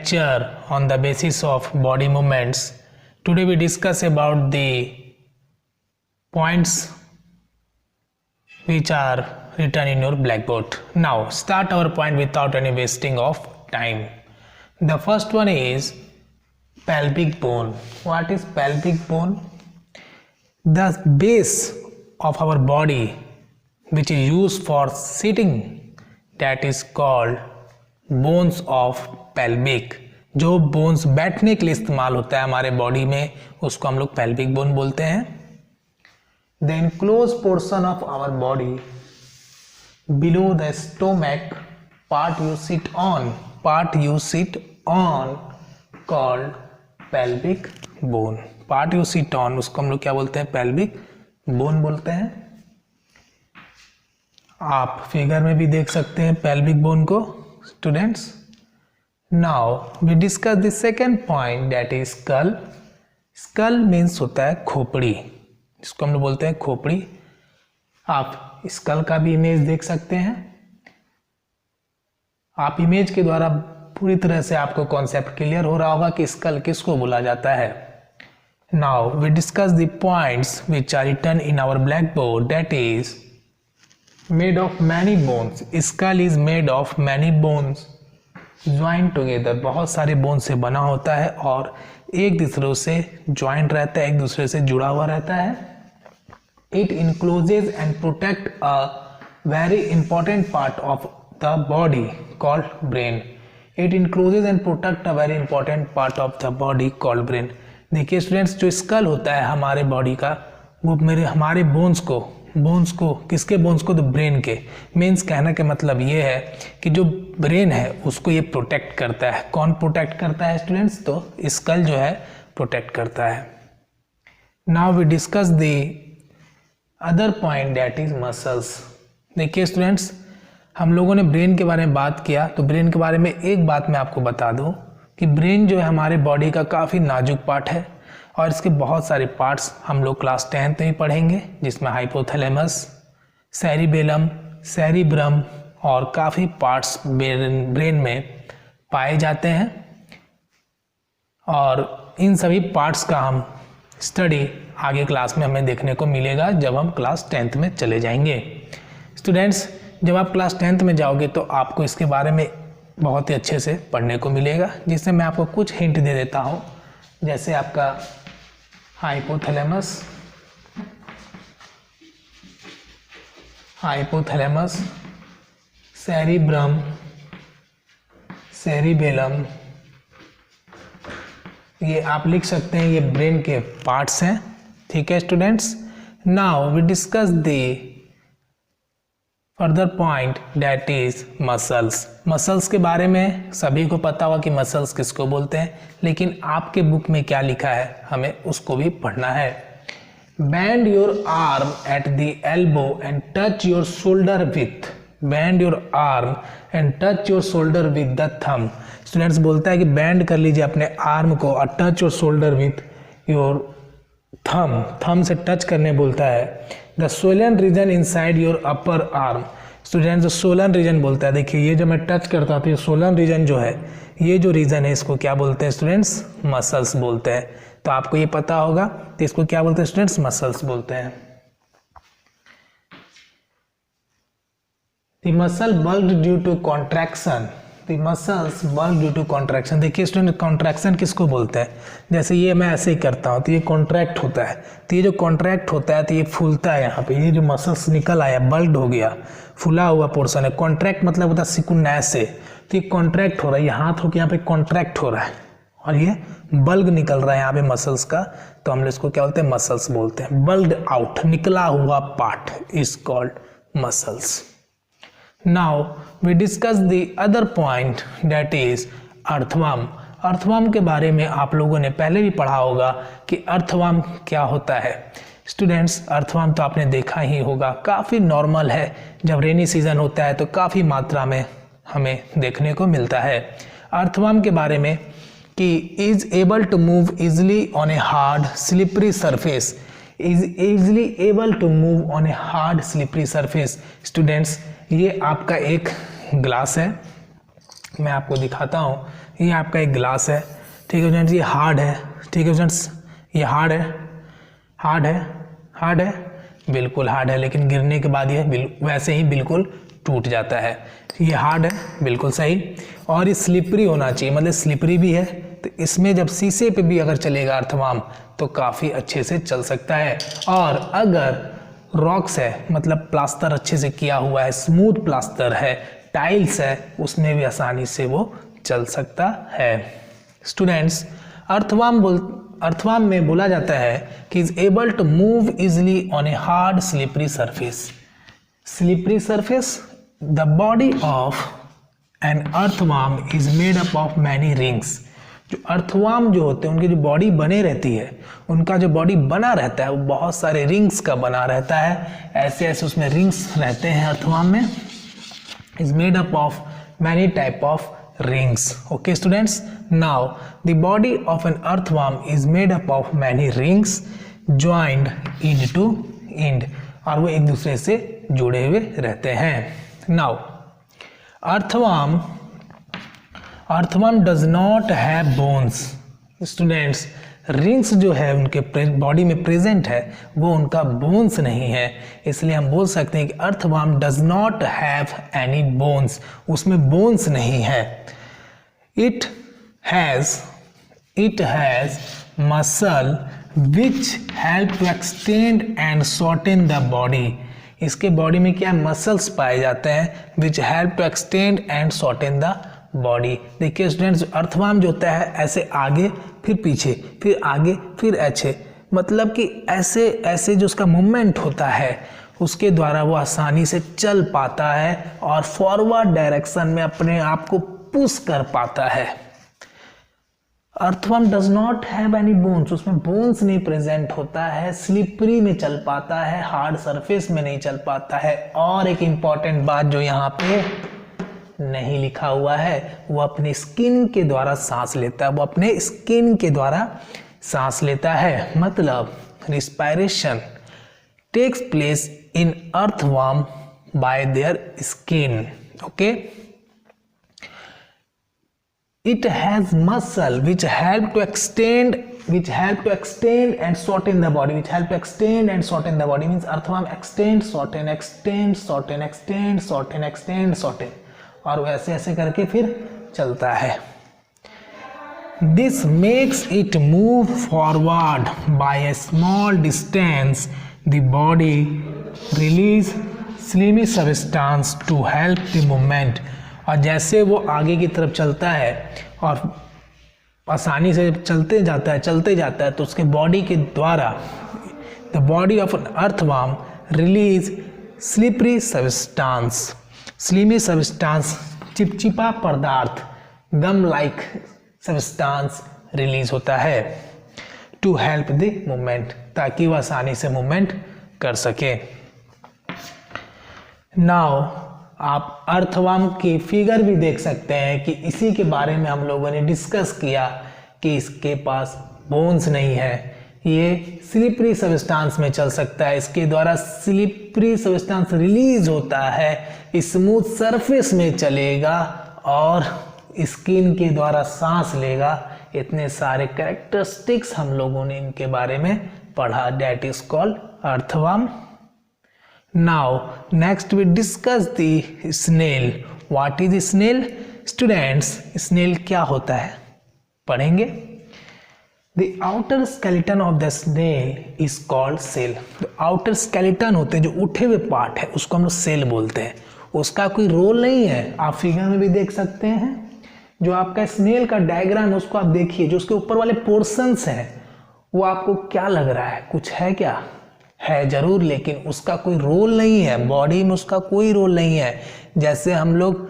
lecture on the basis of body movements. Today we discuss about the points which are written in your blackboard. Now start our point without any wasting of time. The first one is pelvic bone. What is pelvic bone? The base of our body which is used for sitting, that is called bones of pelvic. जो bones बैठने के लिए इस्तेमाल होता है हमारे body में, उसको हम लोग pelvic bone बोलते हैं. The enclosed portion of our body below the stomach, part you sit on called pelvic bone. Part you sit on, उसको हम लोग क्या बोलते हैं? pelvic bone बोलते हैं. आप फिगर में भी देख सकते हैं pelvic bone को students. Now we discuss the second point, that is skull. Skull means होता है खोपड़ी, जिसको हम लोग बोलते हैं खोपड़ी. आप स्कल का भी इमेज देख सकते हैं. आप इमेज के द्वारा पूरी तरह से आपको कॉन्सेप्ट क्लियर हो रहा होगा कि स्कल किसको बोला जाता है. Now we discuss the points which are written in our black board, that is made of many bones. Skull is made of many bones joined together. बहुत सारे बोन से बना होता है और एक दूसरे से ज्वाइंट रहता है, एक दूसरे से जुड़ा हुआ रहता है. It encloses and protect a very important part of the body called brain. It encloses and protect a very important part of the body called brain. देखिए स्टूडेंट्स, जो स्कल होता है हमारे बॉडी का, वो हमारे बोन्स को किसके बोन्स को? तो ब्रेन के. मीन्स कहने का मतलब ये है कि जो ब्रेन है उसको ये प्रोटेक्ट करता है. कौन प्रोटेक्ट करता है स्टूडेंट्स? तो स्कल जो है प्रोटेक्ट करता है. Now we discuss the other point, that is muscles. देखिए स्टूडेंट्स, हम लोगों ने ब्रेन के बारे में बात किया, तो ब्रेन के बारे में एक बात मैं आपको बता दूं कि ब्रेन जो है हमारे बॉडी का काफ़ी नाजुक पार्ट है और इसके बहुत सारे पार्ट्स हम लोग क्लास 10th में पढ़ेंगे, जिसमें हाइपोथैलेमस, सेरिबेलम, सेरिब्रम और काफ़ी पार्ट्स ब्रेन में पाए जाते हैं. और इन सभी पार्ट्स का हम स्टडी आगे क्लास में हमें देखने को मिलेगा जब हम क्लास 10th में चले जाएंगे. स्टूडेंट्स, जब आप क्लास 10th में जाओगे तो आपको इसके बारे में बहुत ही अच्छे से पढ़ने को मिलेगा, जिससे मैं आपको कुछ हिंट दे देता हूँ. जैसे आपका हाइपोथैलेमस, सेरिब्रम, सेरिबेलम, ये आप लिख सकते हैं, ये ब्रेन के पार्ट्स हैं. ठीक है students. Now we discuss the further point, that is muscles. Muscles के बारे में सभी को पता होगा कि मसल्स किसको बोलते हैं, लेकिन आपके बुक में क्या लिखा है हमें उसको भी पढ़ना है. Bend your arm at the elbow and touch your shoulder with. Bend your arm and touch your shoulder with the thumb. Students बोलता है कि बेंड कर लीजिए अपने आर्म को और touch your shoulder with your thumb से टच करने बोलता है. The swollen region inside your upper arm. Student, जो सोलन रीजन बोलता है, देखिए ये जो मैं टच करता हूँ तो ये सोलन रीजन जो है, ये जो रीजन है इसको क्या बोलते हैं स्टूडेंट्स? मसल्स बोलते हैं. तो आपको ये पता होगा तो इसको क्या बोलते हैं स्टूडेंट्स? मसल्स बोलते हैं. The muscle bulked due to contraction. The muscles bulk due to contraction. देखिए स्टूडेंट, कॉन्ट्रैक्शन किसको बोलते हैं? जैसे ये मैं ऐसे ही करता हूँ तो ये कॉन्ट्रैक्ट होता है, तो ये जो कॉन्ट्रैक्ट होता है तो ये फूलता है. यहाँ पे ये जो मसल्स निकल आया, बल्क्ड हो गया, फूला हुआ पोर्शन है. कॉन्ट्रैक्ट मतलब होता है सिकुड़ने से, तो ये कॉन्ट्रैक्ट हो रहा है, ये हाथ होकर यहाँ पे कॉन्ट्रैक्ट हो रहा है और ये बल्क निकल रहा है यहाँ पे मसल्स का, तो हम लोग इसको क्या बोलते हैं? मसल्स बोलते हैं. बल्क्ड आउट, निकला हुआ part is called muscles. Now we discuss the other point, that is earthworm. Earthworm के बारे में आप लोगों ने पहले भी पढ़ा होगा कि अर्थवर्म क्या होता है. स्टूडेंट्स, अर्थवर्म तो आपने देखा ही होगा, काफ़ी नॉर्मल है. जब रेनी सीजन होता है तो काफ़ी मात्रा में हमें देखने को मिलता है. अर्थवर्म के बारे में कि is able to move easily on a hard slippery surface. Is easily able to move on a hard slippery surface. Students, ये आपका एक ग्लास है, मैं आपको दिखाता हूँ. ये आपका एक ग्लास है, ठीक है स्टूडेंट्स, ये हार्ड है, ठीक है स्टूडेंट्स, ये हार्ड है, बिल्कुल हार्ड है, लेकिन गिरने के बाद ये वैसे ही बिल्कुल टूट जाता है। ये हार्ड है, बिल्कुल सही, और ये स्लिपरी होना चाहिए, मतलब स्लिपरी भी है, तो इसमें जब शीशे पे भी अगर चलेगा अर्थवार्म तो काफ़ी अच्छे से चल सकता है। और अगर रॉक्स है, मतलब प्लास्टर अच्छे से किया हुआ है, स्मूथ प्लास्टर है, टाइल्स है, उसमें भी आसानी से वो चल सकता है। स्टूडेंट्स, अर्थवार्म में बोला जाता है कि is able to move easily on a hard slippery surface. Slippery surface, the body of an earthworm is made up of many rings. जो अर्थवार्म जो होते हैं उनकी जो बॉडी बने रहती है, उनका जो बॉडी बना रहता है वो बहुत सारे रिंग्स का बना रहता है। ऐसे ऐसे उसमें रिंग्स रहते हैं अर्थवार्म में। Is made up of many type of rings. Okay students, now the body of an earthworm is made up of many rings joined end to end, और वो एक दूसरे से जुड़े हुए रहते हैं। Now earthworm does not have bones. Students, rings जो है उनके बॉडी में प्रेजेंट है वो उनका बोन्स नहीं है, इसलिए हम बोल सकते हैं कि earthworm does not have any bones, उसमें बोन्स नहीं है। It has muscle which help to extend and shorten the body. इसके बॉडी में क्या मसल्स पाए जाते हैं which help to extend and shorten the body. देखिए स्टूडेंट्स, अर्थवर्म जो होता है ऐसे आगे फिर पीछे फिर आगे फिर ऐसे, मतलब कि ऐसे ऐसे जो उसका मूवमेंट होता है उसके द्वारा वो आसानी से चल पाता है और फॉरवर्ड डायरेक्शन में अपने आप को पुश कर पाता है। Earthworm does not have any bones, उसमें बोन्स नहीं प्रेजेंट होता है, स्लिपरी में चल पाता है, हार्ड सरफेस में नहीं चल पाता है। और एक इंपॉर्टेंट बात जो यहाँ पे नहीं लिखा हुआ है, वो अपने स्किन के द्वारा सांस लेता है, वो अपने स्किन के द्वारा सांस लेता है। मतलब respiration takes place in earthworm by their skin. Okay, it has muscle which help to extend and shorten the body, means earthworm extend, shorten, और वैसे ऐसे करके फिर चलता है। This makes it move forward by a small distance. The body release slimy substance to help the movement. और जैसे वो आगे की तरफ चलता है और आसानी से चलते जाता है तो उसके बॉडी के द्वारा the body of an earthworm release slippery substance, slimy substance, चिपचिपा पदार्थ, गम लाइक सब्सटेंस रिलीज होता है टू हेल्प द मूवमेंट, ताकि वह आसानी से मूवमेंट कर सके। नाउ आप अर्थवर्म की फिगर भी देख सकते हैं कि इसी के बारे में हम लोगों ने डिस्कस किया कि इसके पास बोन्स नहीं है, ये स्लिपरी सब्सटेंस में चल सकता है, इसके द्वारा स्लिपरी सब्सटेंस रिलीज होता है, स्मूथ सरफेस में चलेगा और स्किन के द्वारा सांस लेगा। इतने सारे कैरेक्टरिस्टिक्स हम लोगों ने इनके बारे में पढ़ा, that is called earthworm. Now next we discuss the snail. What is snail? Students, snail क्या होता है पढ़ेंगे। The outer skeleton of the snail is called cell. तो outer skeleton होते हैं जो उठे हुए पार्ट है उसको हम लोग सेल बोलते हैं। उसका कोई रोल नहीं है, आप फिगर में भी देख सकते हैं। जो आपका स्नेल का डायग्राम है उसको आप देखिए, जो उसके ऊपर वाले पोर्शंस हैं वो आपको क्या लग रहा है, कुछ है क्या? है जरूर, लेकिन उसका कोई रोल नहीं है, बॉडी में उसका कोई रोल नहीं है। जैसे हम लोग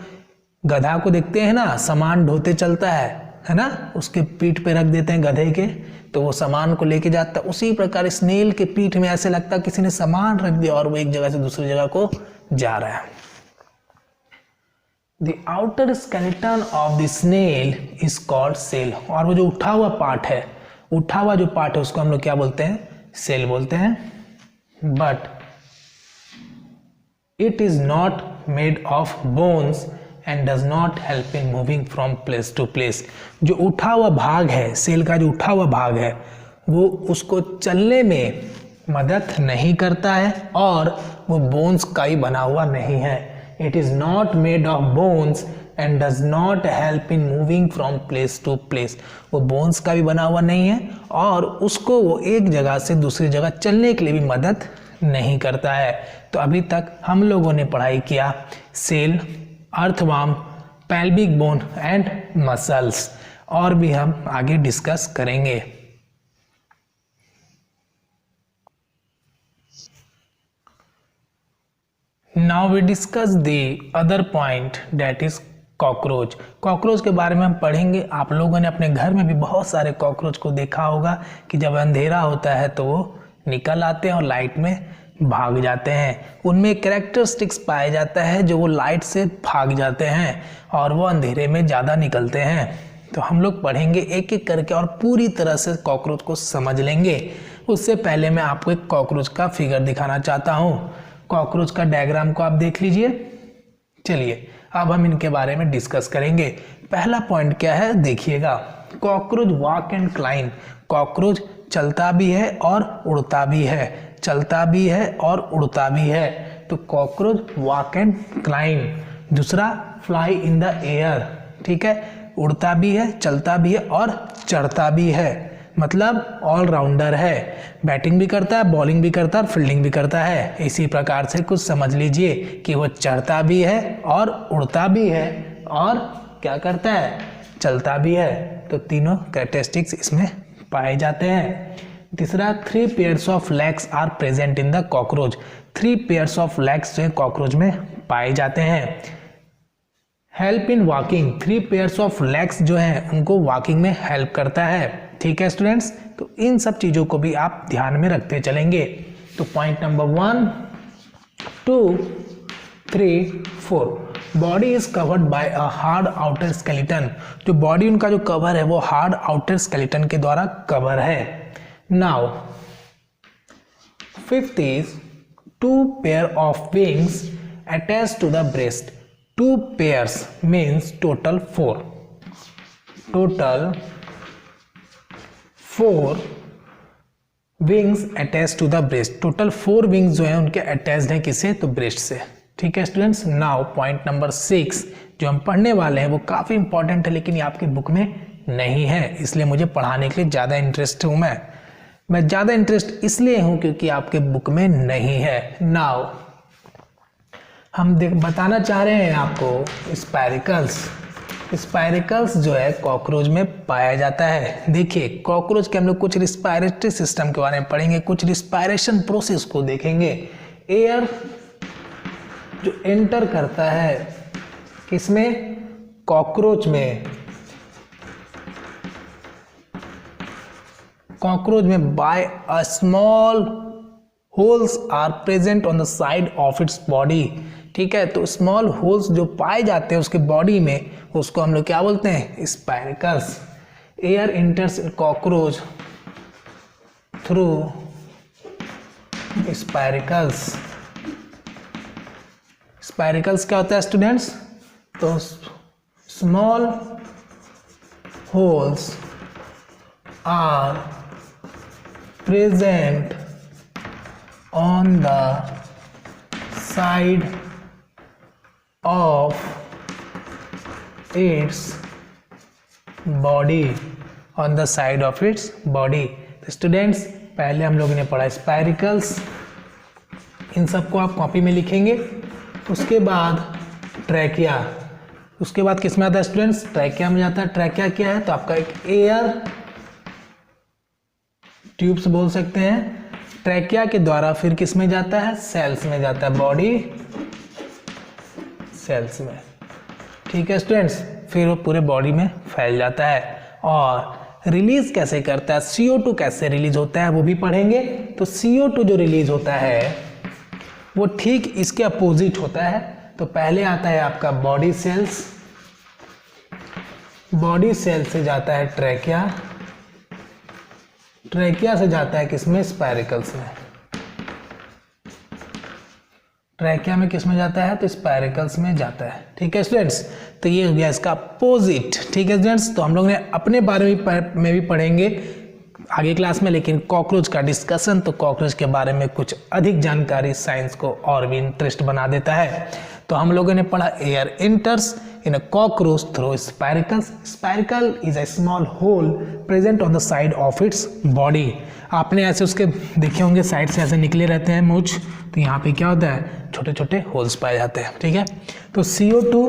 गधा को देखते हैं ना, सामान ढोते चलता है ना, उसके पीठ पे रख देते हैं गधे के तो वो सामान को लेके जाता है, उसी प्रकार स्नेल के पीठ में ऐसे लगता है किसी ने सामान रख दिया और वो एक जगह से दूसरी जगह को जा रहा है। The outer skeleton of the snail is called cell. और वो जो उठा हुआ पार्ट है, उठा हुआ जो पार्ट है उसको हम लोग क्या बोलते हैं? सेल बोलते हैं। But it is not made of bones and does not help in moving from place to place. जो उठा हुआ भाग है, सेल का जो उठा हुआ भाग है, वो उसको चलने में मदद नहीं करता है और वो बोन्स का ही बना हुआ नहीं है। It is not made of bones and does not help in moving from place to place. वो बोन्स का भी बना हुआ नहीं है और उसको वो एक जगह से दूसरी जगह चलने के लिए भी मदद नहीं करता है। तो अभी तक हम लोगों ने पढ़ाई किया cell, earthworm, pelvic bone and muscles, और भी हम आगे डिस्कस करेंगे। Now we discuss the other point that is cockroach. Cockroach के बारे में हम पढ़ेंगे। आप लोगों ने अपने घर में भी बहुत सारे कॉकरोच को देखा होगा कि जब अंधेरा होता है तो वो निकल आते हैं और लाइट में भाग जाते हैं। उनमें कैरेक्टरिस्टिक्स पाया जाता है जो वो लाइट से भाग जाते हैं और वो अंधेरे में ज़्यादा निकलते हैं। तो हम लोग पढ़ेंगे एक एक करके और पूरी तरह से कॉकरोच को समझ लेंगे। उससे पहले मैं आपको एक कॉकरोच का फिगर दिखाना चाहता हूँ। कॉकरोच का डायग्राम को आप देख लीजिए। चलिए अब हम इनके बारे में डिस्कस करेंगे। पहला पॉइंट क्या है देखिएगा, cockroach walk and climb. Cockroach चलता भी है और उड़ता भी है, चलता भी है और उड़ता भी है। तो कॉकरोच वॉक एंड क्लाइंब। दूसरा फ्लाई इन द एयर, ठीक है, उड़ता भी है, चलता भी है और चढ़ता भी है, मतलब ऑलराउंडर है। बैटिंग भी करता है, बॉलिंग भी करता है और फील्डिंग भी करता है। इसी प्रकार से कुछ समझ लीजिए कि वो चढ़ता भी है और उड़ता भी है और क्या करता है, चलता भी है। तो तीनों कैरेक्टरिस्टिक्स इसमें पाए जाते हैं। तीसरा, 3 pairs of legs are present in the cockroach. 3 pairs of legs जो है कॉकरोच में पाए जाते हैं। Help in walking, 3 pairs of legs जो है उनको वॉकिंग में हेल्प करता है। ठीक है स्टूडेंट्स, तो इन सब चीज़ों को भी आप ध्यान में रखते चलेंगे। तो point number 1, 2, 3, 4, body is covered by a hard outer skeleton. जो बॉडी उनका जो कवर है वो हार्ड आउटर स्केलेटन के द्वारा कवर है। Now 5th is 2 pair of wings attach to the breast. 2 pairs means total 4। Total 4 wings attach to the breast. Total 4 wings जो है उनके अटैच्ड है किससे, तो ब्रेस्ट से। ठीक है स्टूडेंट्स। नाउ पॉइंट नंबर 6 जो हम पढ़ने वाले हैं वो काफ़ी इंपॉर्टेंट है, लेकिन ये आपकी बुक में नहीं है, इसलिए मुझे पढ़ाने के लिए ज़्यादा इंटरेस्ट हूँ। मैं ज़्यादा इंटरेस्ट इसलिए हूँ क्योंकि आपके बुक में नहीं है। नाउ हम बताना चाह रहे हैं आपको स्पाइरिकल्स। स्पाइरिकल्स जो है कॉकरोच में पाया जाता है। देखिए कॉकरोच के हम लोग कुछ रिस्पायरेटरी सिस्टम के बारे में पढ़ेंगे, कुछ रिस्पायरेशन प्रोसेस को देखेंगे। एयर जो एंटर करता है किसमें, कॉकरोच में, कॉकरोच में by a small holes are present on the side of its body. ठीक है, तो स्मॉल होल्स जो पाए जाते हैं उसके बॉडी में उसको हम लोग क्या बोलते हैं, spiracles. Air enters cockroach through spiracles. Spiracles क्या होता है स्टूडेंट्स, तो small holes are present on the side of its body, on the side of its body। तो स्टूडेंट्स पहले हम लोगों ने पढ़ा स्पाइरिकल्स, इन सबको आप कॉपी में लिखेंगे। उसके बाद ट्रैकिया, उसके बाद किस में आता है स्टूडेंट्स, ट्रैकिया में जाता है। ट्रैकिया क्या है, तो आपका एक एयर ट्यूब्स बोल सकते हैं। ट्रैकिया के द्वारा फिर किस में जाता है, सेल्स में जाता है, बॉडी सेल्स में। ठीक है स्टूडेंट्स, फिर वो पूरे बॉडी में फैल जाता है। और रिलीज कैसे करता है, CO2 कैसे रिलीज होता है वो भी पढ़ेंगे। तो CO2 जो रिलीज होता है वो ठीक इसके अपोजिट होता है। तो पहले आता है आपका बॉडी सेल्स, बॉडी सेल से जाता है ट्रैकिया, ट्रैकिया से जाता है किसमें, स्पाइरिकल्स में। ट्रैकिया में किस में जाता है? तो स्पाइरिकल्स में जाता है। ठीक है स्टूडेंट्स, तो ये हो गया इसका अपोजिट। ठीक है स्टूडेंट्स, तो हम लोग ने अपने बारे में भी पढ़ेंगे आगे क्लास में, लेकिन कॉकरोच का डिस्कशन, तो कॉकरोच के बारे में कुछ अधिक जानकारी साइंस को और भी इंटरेस्ट बना देता है। तो हम लोगों ने पढ़ा air enters in a cockroach through spiracles. Spiracle is a small hole present on the side of its body. आपने ऐसे उसके देखे होंगे, साइड से ऐसे निकले रहते हैं मूंछ, तो यहाँ पे क्या होता है? छोटे छोटे होल्स पाए जाते हैं। ठीक है, तो CO2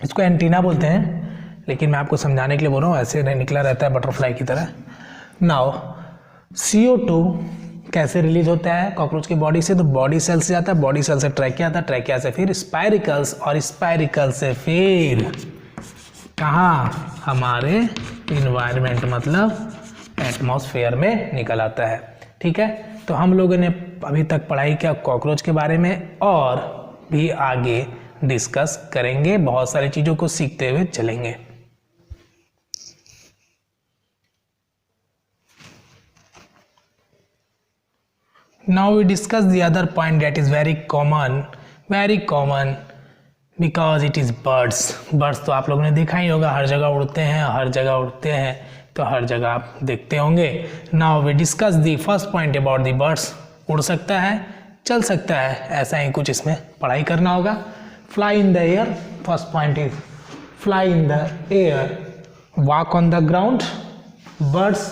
इसको एंटीना बोलते हैं, लेकिन मैं आपको समझाने के लिए बोल रहा हूँ, ऐसे नहीं निकला रहता है बटरफ्लाई की तरह। नाउ CO2 कैसे रिलीज होता है कॉकरोच की बॉडी से? तो बॉडी सेल से जाता है, बॉडी सेल से ट्रैकिया आता है, ट्रैकिया से फिर स्पाइरिकल्स, और स्पाइरिकल से फिर कहाँ? हमारे इन्वायरमेंट मतलब एटमॉस्फेयर में निकल आता है। ठीक है, तो हम लोगों ने अभी तक पढ़ाई किया कॉकरोच के बारे में, और भी आगे डिस्कस करेंगे, बहुत सारी चीज़ों को सीखते हुए चलेंगे। Now we discuss the other point that is very common because it is birds. Birds तो आप लोगों ने देखा ही होगा, हर जगह उड़ते हैं, तो हर जगह आप देखते होंगे। Now we discuss the first point about the birds. उड़ सकता है, चल सकता है, ऐसा ही कुछ इसमें पढ़ाई करना होगा। Fly in the air. First point is fly in the air. Walk on the ground. Birds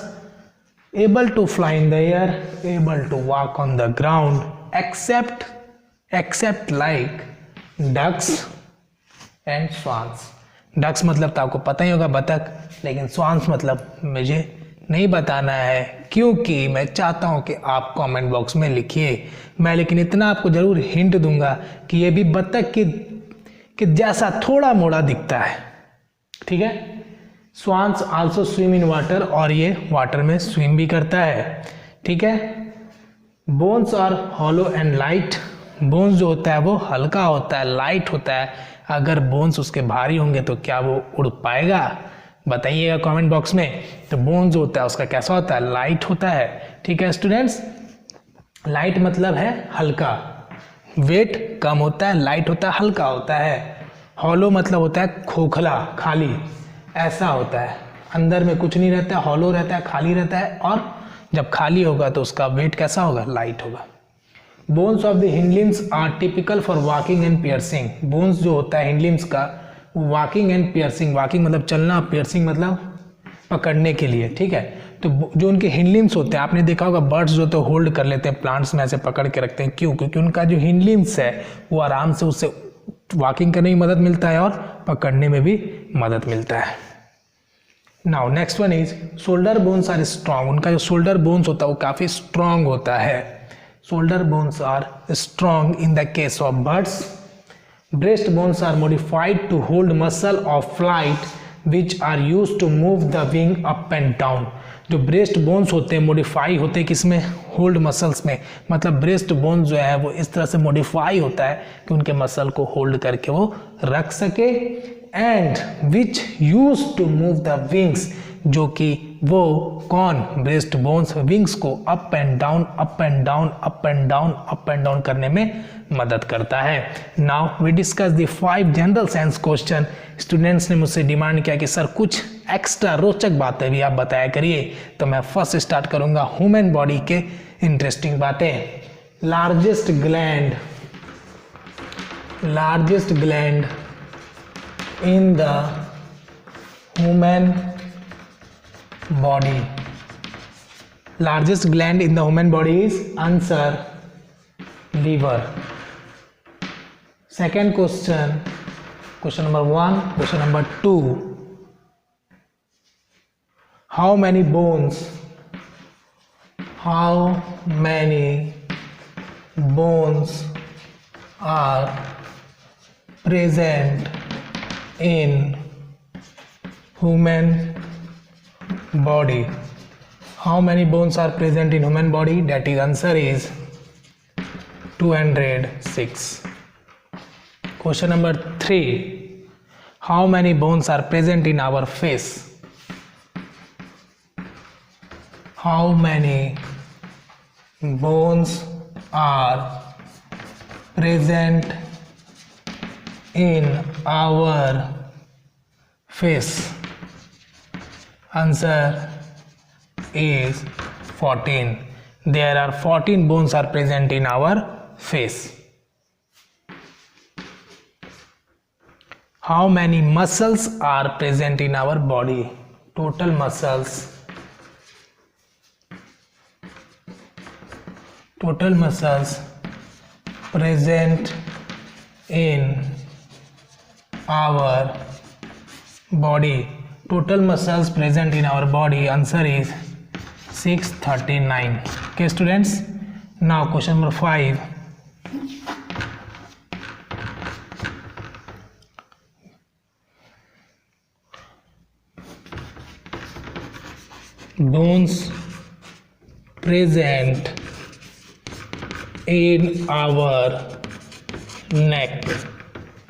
able to fly in the air, able to walk on the ground, except like ducks and swans. ducks मतलब तो आपको पता ही होगा बतख, लेकिन swans मतलब मुझे नहीं बताना है, क्योंकि मैं चाहता हूं कि आप कमेंट बॉक्स में लिखिए। मैं लेकिन इतना आपको जरूर हिंट दूंगा कि ये भी बतख के जैसा थोड़ा मोड़ा दिखता है। ठीक है, swans also swim in water, और ये वाटर में स्विम भी करता है। ठीक है, bones are hollow and light. Bones जो होता है वो हल्का होता है, लाइट होता है। अगर बोन्स उसके भारी होंगे तो क्या वो उड़ पाएगा? बताइएगा कमेंट बॉक्स में। तो बोन्स जो होता है उसका कैसा होता है? लाइट होता है। ठीक है स्टूडेंट्स, लाइट मतलब है हल्का, वेट कम होता है, लाइट होता है हल्का होता है। हॉलो मतलब होता है खोखला, खाली, ऐसा होता है, अंदर में कुछ नहीं रहता है, हॉलो रहता है, खाली रहता है, और जब खाली होगा तो उसका वेट कैसा होगा? लाइट होगा। Bones of the hindlimbs are typical for walking and piercing. Bones जो होता है हिंडलिम्स का, वॉकिंग एंड पियर्सिंग, वॉकिंग मतलब चलना, पियर्सिंग मतलब पकड़ने के लिए। ठीक है, तो जो उनके हिंडलिम्स होते हैं, आपने देखा होगा बर्ड्स जो तो होल्ड कर लेते हैं, प्लांट्स में ऐसे पकड़ के रखते हैं। क्यों? क्योंकि उनका जो हिंडलिम्स है वो आराम से उससे वॉकिंग करने में मदद मिलता है और पकड़ने में भी मदद मिलता है। Now next one is shoulder bones are strong. उनका जो शोल्डर बोन्स होता है वो काफ़ी स्ट्रॉन्ग होता है। Shoulder bones are strong in the case of birds. Breast bones are modified to hold muscle of flight which are use to move the wing up and down. जो breast bones होते हैं modify होते हैं किसमें? Hold muscles में। मतलब breast bone जो है वो इस तरह से मॉडिफाई होता है कि उनके मसल को होल्ड करके वो रख सके। And which use to move the wings, जो कि वो कौन? ब्रेस्ट बोन्स विंग्स को up and down, up and down, up and down, up and down करने में मदद करता है। Now we discuss the 5 general science question. Students ने मुझसे डिमांड किया कि सर कुछ एक्स्ट्रा रोचक बातें भी आप बताया करिए, तो मैं फर्स्ट स्टार्ट करूंगा ह्यूमन बॉडी के इंटरेस्टिंग बातें। Largest gland in the human body. Largest gland in the human body is answer liver. Second question number 1. Question number 2. How many bones are present in human body? How many bones are present in human body? That is answer is 206. Question number 3. How many bones are present in our face? How many bones are present in our face? Answer is 14. There are 14 bones are present in our face. How many muscles are present in our body? Total muscles present in our body. Total muscles present in our body. Answer is 639. Okay students, now question number 5. Bones present in our neck.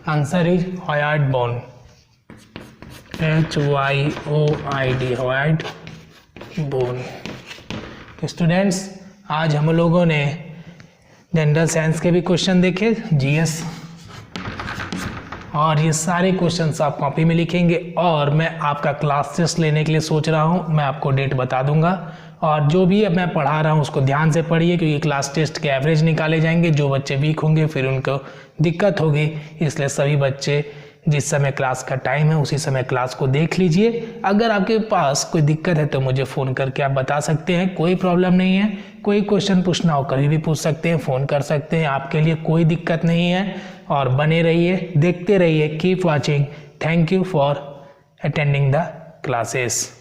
Answer is hyoid bone. HYOID, hyoid bone. Students, आज हम लोगों ने general science के भी question देखे, GS, और ये सारे क्वेश्चंस आप कॉपी में लिखेंगे और मैं आपका क्लास टेस्ट लेने के लिए सोच रहा हूँ। मैं आपको डेट बता दूंगा और जो भी अब मैं पढ़ा रहा हूँ उसको ध्यान से पढ़िए, क्योंकि क्लास टेस्ट के एवरेज निकाले जाएंगे। जो बच्चे वीक होंगे फिर उनको दिक्कत होगी, इसलिए सभी बच्चे जिस समय क्लास का टाइम है उसी समय क्लास को देख लीजिए। अगर आपके पास कोई दिक्कत है तो मुझे फ़ोन करके आप बता सकते हैं, कोई प्रॉब्लम नहीं है। कोई क्वेश्चन पूछना हो कभी भी पूछ सकते हैं, फ़ोन कर सकते हैं, आपके लिए कोई दिक्कत नहीं है। और बने रहिए, देखते रहिए, keep watching. Thank you for attending the classes.